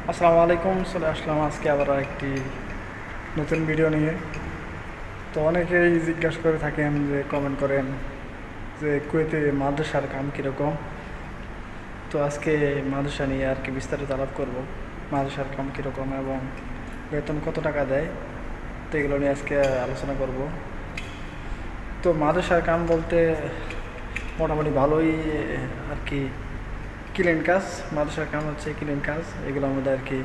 আসসালামু আলাইকুম, চলে আসলাম আজকে আবার একটি নতুন ভিডিও নিয়ে। তো অনেকেই জিজ্ঞাসা করে থাকেন, যে কমেন্ট করেন যে কুয়েতে মাদ্রাসার কাম কীরকম। তো আজকে মাদ্রাসা নিয়ে আর কি বিস্তারিত আলাপ করব, মাদ্রাসার কাম কীরকম এবং বেতন কত টাকা দেয়, তো এগুলো নিয়ে আজকে আলোচনা করব। তো মাদ্রাসার কাম বলতে মোটামুটি ভালোই আর কি ক্লিন কাজ। মাদ্রাসার কাম হচ্ছে ক্লিন কাজ, এগুলোর মধ্যে আর কি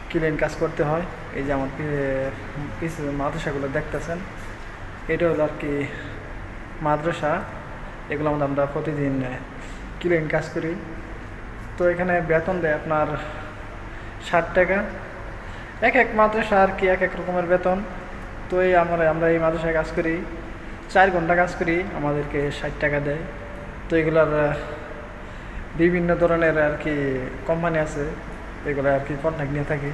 ক্লিন কাজ করতে হয়। এই যে আমার মাদ্রাসাগুলো দেখতেছেন, এটা হলো আর কি মাদ্রাসা। এগুলোর মধ্যে আমরা প্রতিদিন ক্লিন কাজ করি। তো এখানে বেতন দেয় আপনার 60 টাকা। এক এক মাদ্রাসা আর কি এক এক রকমের বেতন। তো এই আমরা এই মাদ্রাসায় কাজ করি, 4 ঘন্টা কাজ করি, আমাদেরকে 60 টাকা দেয়। তো এগুলার বিভিন্ন ধরনের আর কি কোম্পানি আছে, এগুলো আর কি কন্ট্যাক্ট নিয়ে থাকি।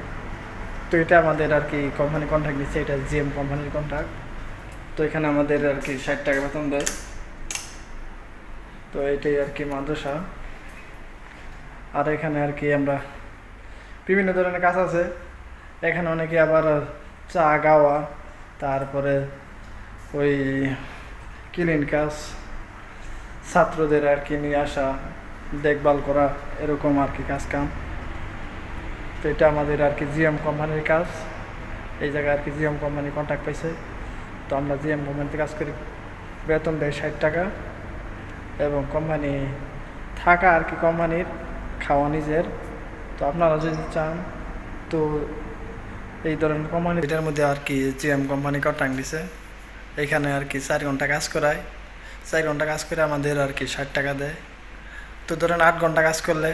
তো এটা আমাদের আর কি কোম্পানি কন্ট্যাক্ট নিচ্ছে, এটা জিএম কোম্পানির কন্ট্যাক্ট। তো এখানে আমাদের আর কি 60 টাকা বেতন দেয়। তো এটাই আর কি মাদ্রাসা। আর এখানে আর কি আমরা বিভিন্ন ধরনের কাজ আছে। এখানে অনেকে আবার চা গাওয়া, তারপরে ওই ক্লিন কাজ, ছাত্রদের আর কি নিয়ে আসা, দেখভাল করা, এরকম আর কি কাজ কাম। তো এটা আমাদের আর কি জিএম কোম্পানির কাজ। এই জায়গায় আর কি জিএম কোম্পানি কন্ট্যাক্ট পাইছে, তো আমরা জিএম কোম্পানিতে কাজ করি। বেতন দেয় 60 টাকা, এবং কোম্পানি থাকা আর কি কোম্পানির, খাওয়া নিজের। তো আপনারা যদি চান, তো এই ধরনের কোম্পানি এটার মধ্যে আর কি জিএম কোম্পানি কন্ট্যাক্ট দিছে। এখানে আর কি 4 ঘন্টা কাজ করায়, 4 ঘন্টা কাজ করে আমাদের আর কি 60 টাকা দেয়। তো ধরেন 8 ঘন্টা কাজ করলে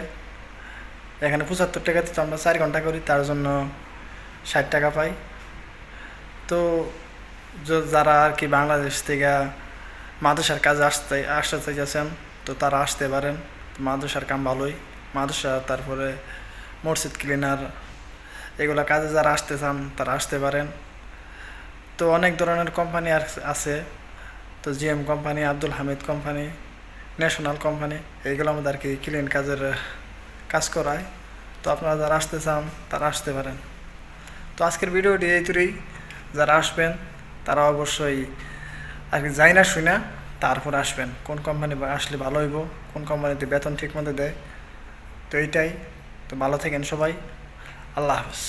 এখানে 75 টাকা দিতে, আমরা 4 ঘন্টা করি, তার জন্য 60 টাকা পাই। তো যারা আর কি বাংলাদেশ থেকে মাদ্রাসার কাজে আসতে চাইছেন, তো তারা আসতে পারেন। মাদ্রাসার কাম ভালোই। মাদ্রাসা, তারপরে মসজিদ ক্লিনার, এগুলো কাজে যারা আসতে চান তারা আসতে পারেন। তো অনেক ধরনের কোম্পানি আছে। তো GM company, Abdul Hamid company, national company, এইগুলোর মধ্যে আর কি ক্লিন কাজের কাজ করায়। তো আপনারা যারা আসতে চান তারা আসতে পারেন। তো আজকের ভিডিওটি এই তুই, যারা আসবেন তারা অবশ্যই আর কি যাই না শুনে তারপর আসবেন, কোন কোম্পানি আসলে ভালো হইব, কোন কোম্পানিতে বেতন ঠিক মতো দেয়। তো এইটাই। তো ভালো থাকেন সবাই। আল্লাহ হাফেজ।